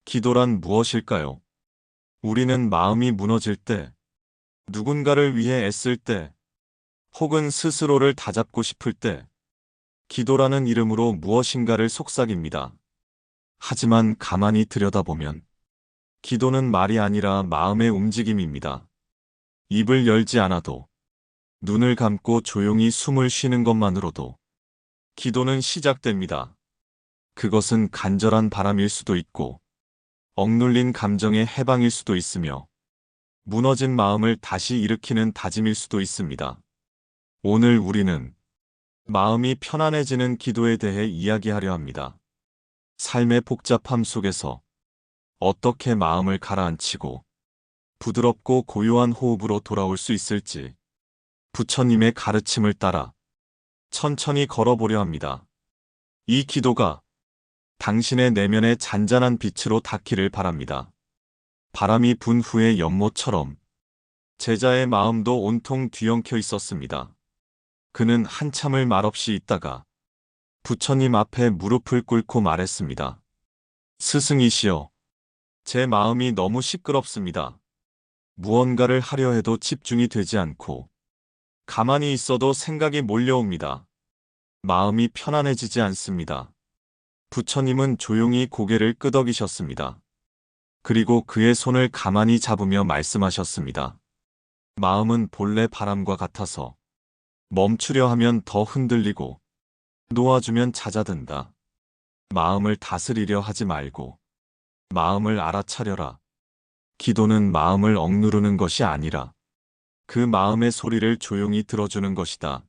기도란 무엇일까요? 우리는 마음이 무너질 때, 누군가를 위해 애쓸 때, 혹은 스스로를 다잡고 싶을 때, 기도라는 이름으로 무엇인가를 속삭입니다. 하지만 가만히 들여다보면, 기도는 말이 아니라 마음의 움직임입니다. 입을 열지 않아도, 눈을 감고 조용히 숨을 쉬는 것만으로도, 기도는 시작됩니다. 그것은 간절한 바람일 수도 있고, 억눌린 감정의 해방일 수도 있으며, 무너진 마음을 다시 일으키는 다짐일 수도 있습니다. 오늘 우리는 마음이 편안해지는 기도에 대해 이야기하려 합니다. 삶의 복잡함 속에서 어떻게 마음을 가라앉히고 부드럽고 고요한 호흡으로 돌아올 수 있을지 부처님의 가르침을 따라 천천히 걸어보려 합니다. 이 기도가 당신의 내면의 잔잔한 빛으로 닿기를 바랍니다. 바람이 분 후의 연못처럼 제자의 마음도 온통 뒤엉켜 있었습니다. 그는 한참을 말없이 있다가 부처님 앞에 무릎을 꿇고 말했습니다. 스승이시여, 제 마음이 너무 시끄럽습니다. 무언가를 하려 해도 집중이 되지 않고 가만히 있어도 생각이 몰려옵니다. 마음이 편안해지지 않습니다. 부처님은 조용히 고개를 끄덕이셨습니다. 그리고 그의 손을 가만히 잡으며 말씀하셨습니다. 마음은 본래 바람과 같아서 멈추려 하면 더 흔들리고 놓아주면 잦아든다. 마음을 다스리려 하지 말고 마음을 알아차려라. 기도는 마음을 억누르는 것이 아니라 그 마음의 소리를 조용히 들어주는 것이다.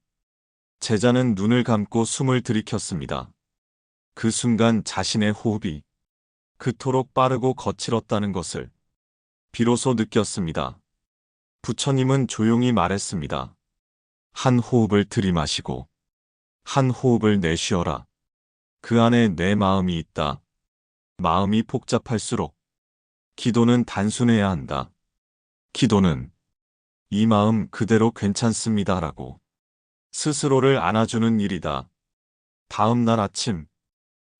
제자는 눈을 감고 숨을 들이켰습니다. 그 순간 자신의 호흡이 그토록 빠르고 거칠었다는 것을 비로소 느꼈습니다. 부처님은 조용히 말했습니다. 한 호흡을 들이마시고 한 호흡을 내쉬어라. 그 안에 내 마음이 있다. 마음이 복잡할수록 기도는 단순해야 한다. 기도는 이 마음 그대로 괜찮습니다라고 스스로를 안아주는 일이다. 다음 날 아침,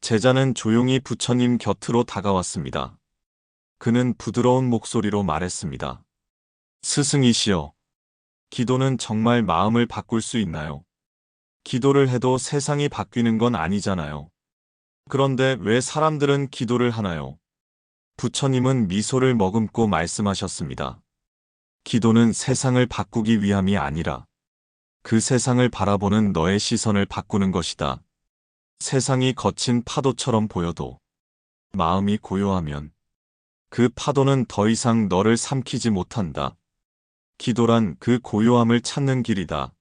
제자는 조용히 부처님 곁으로 다가왔습니다. 그는 부드러운 목소리로 말했습니다. 스승이시여, 기도는 정말 마음을 바꿀 수 있나요? 기도를 해도 세상이 바뀌는 건 아니잖아요. 그런데 왜 사람들은 기도를 하나요? 부처님은 미소를 머금고 말씀하셨습니다. 기도는 세상을 바꾸기 위함이 아니라 그 세상을 바라보는 너의 시선을 바꾸는 것이다. 세상이 거친 파도처럼 보여도 마음이 고요하면 그 파도는 더 이상 너를 삼키지 못한다. 기도란 그 고요함을 찾는 길이다.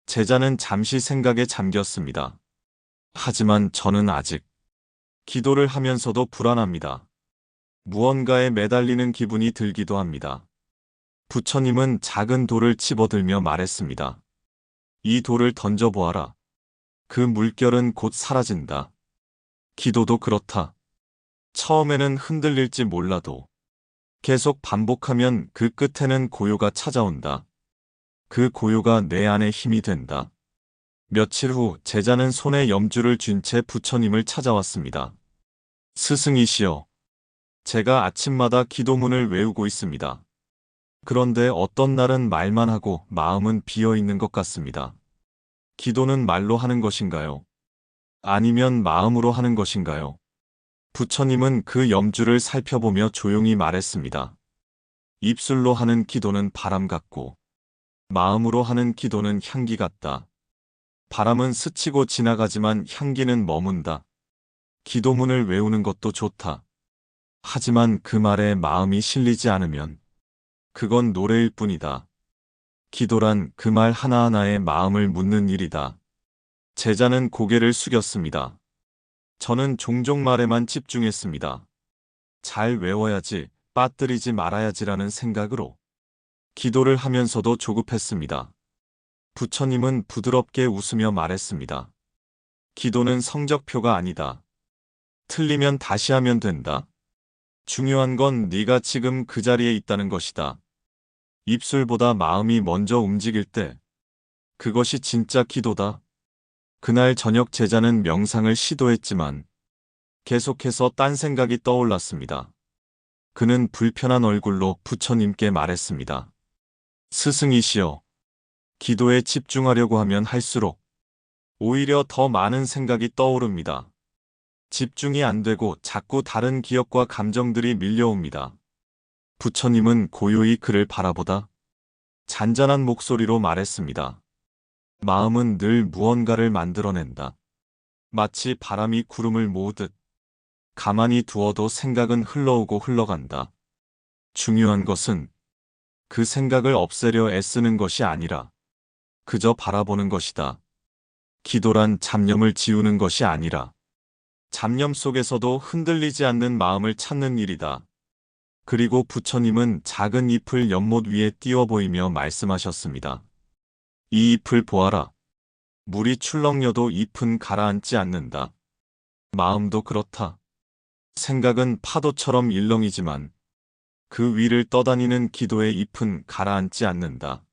제자는 잠시 생각에 잠겼습니다. 하지만 저는 아직 기도를 하면서도 불안합니다. 무언가에 매달리는 기분이 들기도 합니다. 부처님은 작은 돌을 집어들며 말했습니다. 이 돌을 던져보아라. 그 물결은 곧 사라진다. 기도도 그렇다. 처음에는 흔들릴지 몰라도 계속 반복하면 그 끝에는 고요가 찾아온다. 그 고요가 내 안의 힘이 된다. 며칠 후 제자는 손에 염주를 쥔 채 부처님을 찾아왔습니다. 스승이시여, 제가 아침마다 기도문을 외우고 있습니다. 그런데 어떤 날은 말만 하고 마음은 비어 있는 것 같습니다. 기도는 말로 하는 것인가요? 아니면 마음으로 하는 것인가요? 부처님은 그 염주를 살펴보며 조용히 말했습니다. 입술로 하는 기도는 바람 같고, 마음으로 하는 기도는 향기 같다. 바람은 스치고 지나가지만 향기는 머문다. 기도문을 외우는 것도 좋다. 하지만 그 말에 마음이 실리지 않으면 그건 노래일 뿐이다. 기도란 그 말 하나하나에 마음을 묻는 일이다. 제자는 고개를 숙였습니다. 저는 종종 말에만 집중했습니다. 잘 외워야지, 빠뜨리지 말아야지라는 생각으로 기도를 하면서도 조급했습니다. 부처님은 부드럽게 웃으며 말했습니다. 기도는 성적표가 아니다. 틀리면 다시 하면 된다. 중요한 건 네가 지금 그 자리에 있다는 것이다. 입술보다 마음이 먼저 움직일 때 그것이 진짜 기도다. 그날 저녁 제자는 명상을 시도했지만 계속해서 딴 생각이 떠올랐습니다. 그는 불편한 얼굴로 부처님께 말했습니다. 스승이시여, 기도에 집중하려고 하면 할수록 오히려 더 많은 생각이 떠오릅니다. 집중이 안 되고 자꾸 다른 기억과 감정들이 밀려옵니다. 부처님은 고요히 그를 바라보다 잔잔한 목소리로 말했습니다. 마음은 늘 무언가를 만들어낸다. 마치 바람이 구름을 모으듯 가만히 두어도 생각은 흘러오고 흘러간다. 중요한 것은 그 생각을 없애려 애쓰는 것이 아니라 그저 바라보는 것이다. 기도란 잡념을 지우는 것이 아니라 잡념 속에서도 흔들리지 않는 마음을 찾는 일이다. 그리고 부처님은 작은 잎을 연못 위에 띄워 보이며 말씀하셨습니다. 이 잎을 보아라. 물이 출렁여도 잎은 가라앉지 않는다. 마음도 그렇다. 생각은 파도처럼 일렁이지만 그 위를 떠다니는 기도의 잎은 가라앉지 않는다.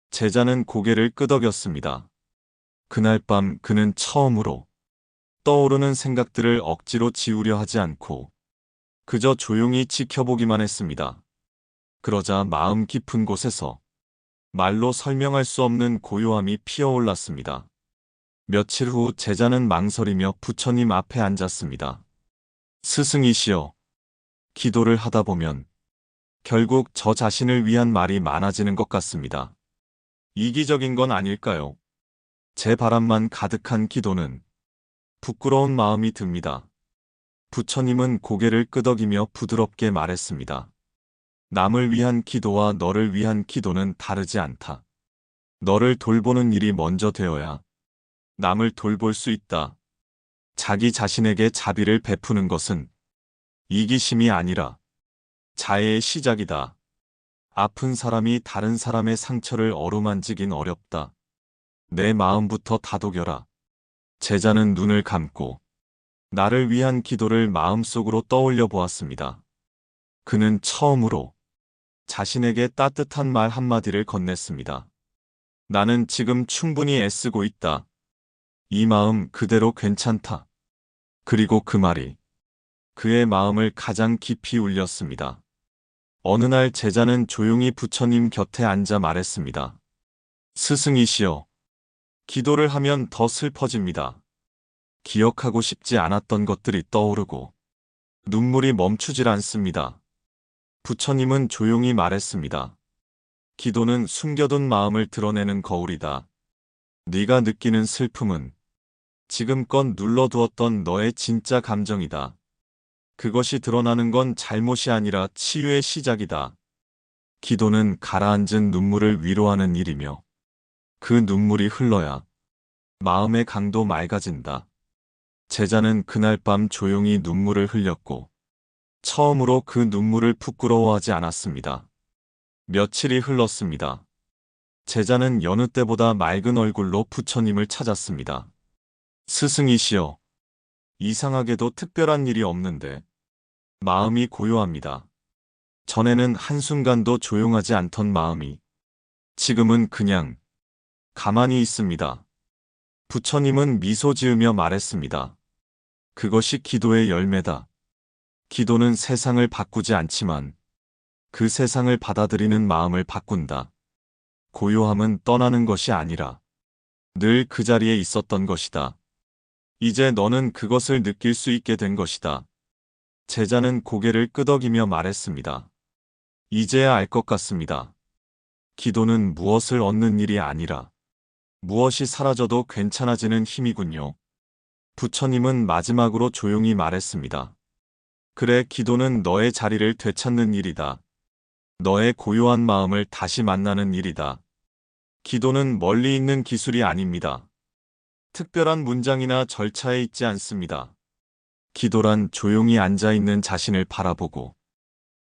제자는 고개를 끄덕였습니다. 그날 밤 그는 처음으로 떠오르는 생각들을 억지로 지우려 하지 않고 그저 조용히 지켜보기만 했습니다. 그러자 마음 깊은 곳에서 말로 설명할 수 없는 고요함이 피어올랐습니다. 며칠 후 제자는 망설이며 부처님 앞에 앉았습니다. 스승이시여, 기도를 하다 보면 결국 저 자신을 위한 말이 많아지는 것 같습니다. 이기적인 건 아닐까요? 제 바람만 가득한 기도는 부끄러운 마음이 듭니다. 부처님은 고개를 끄덕이며 부드럽게 말했습니다. 남을 위한 기도와 너를 위한 기도는 다르지 않다. 너를 돌보는 일이 먼저 되어야 남을 돌볼 수 있다. 자기 자신에게 자비를 베푸는 것은 이기심이 아니라 자애의 시작이다. 아픈 사람이 다른 사람의 상처를 어루만지긴 어렵다. 내 마음부터 다독여라. 제자는 눈을 감고 나를 위한 기도를 마음속으로 떠올려 보았습니다. 그는 처음으로 자신에게 따뜻한 말 한마디를 건넸습니다. 나는 지금 충분히 애쓰고 있다. 이 마음 그대로 괜찮다. 그리고 그 말이 그의 마음을 가장 깊이 울렸습니다. 어느 날 제자는 조용히 부처님 곁에 앉아 말했습니다. 스승이시여, 기도를 하면 더 슬퍼집니다. 기억하고 싶지 않았던 것들이 떠오르고 눈물이 멈추질 않습니다. 부처님은 조용히 말했습니다. 기도는 숨겨둔 마음을 드러내는 거울이다. 네가 느끼는 슬픔은 지금껏 눌러두었던 너의 진짜 감정이다. 그것이 드러나는 건 잘못이 아니라 치유의 시작이다. 기도는 가라앉은 눈물을 위로하는 일이며 그 눈물이 흘러야 마음의 강도 맑아진다. 제자는 그날 밤 조용히 눈물을 흘렸고 처음으로 그 눈물을 부끄러워하지 않았습니다. 며칠이 흘렀습니다. 제자는 여느 때보다 맑은 얼굴로 부처님을 찾았습니다. 스승이시여, 이상하게도 특별한 일이 없는데 마음이 고요합니다. 전에는 한순간도 조용하지 않던 마음이 지금은 그냥 가만히 있습니다. 부처님은 미소 지으며 말했습니다. 그것이 기도의 열매다. 기도는 세상을 바꾸지 않지만 그 세상을 받아들이는 마음을 바꾼다. 고요함은 떠나는 것이 아니라 늘 그 자리에 있었던 것이다. 이제 너는 그것을 느낄 수 있게 된 것이다. 제자는 고개를 끄덕이며 말했습니다. 이제야 알 것 같습니다. 기도는 무엇을 얻는 일이 아니라 무엇이 사라져도 괜찮아지는 힘이군요. 부처님은 마지막으로 조용히 말했습니다. 그래, 기도는 너의 자리를 되찾는 일이다. 너의 고요한 마음을 다시 만나는 일이다. 기도는 멀리 있는 기술이 아닙니다. 특별한 문장이나 절차에 있지 않습니다. 기도란 조용히 앉아있는 자신을 바라보고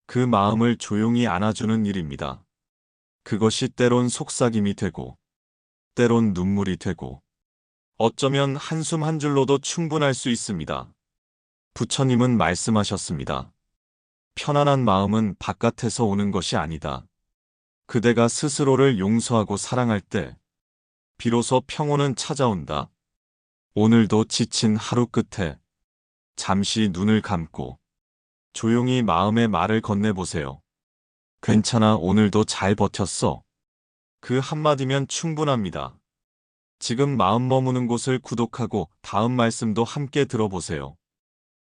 그 마음을 조용히 안아주는 일입니다. 그것이 때론 속삭임이 되고 때론 눈물이 되고 어쩌면 한숨 한 줄로도 충분할 수 있습니다. 부처님은 말씀하셨습니다. 편안한 마음은 바깥에서 오는 것이 아니다. 그대가 스스로를 용서하고 사랑할 때 비로소 평온은 찾아온다. 오늘도 지친 하루 끝에 잠시 눈을 감고 조용히 마음의 말을 건네보세요. 괜찮아, 오늘도 잘 버텼어. 그 한마디면 충분합니다. 지금 마음 머무는 곳을 구독하고 다음 말씀도 함께 들어보세요.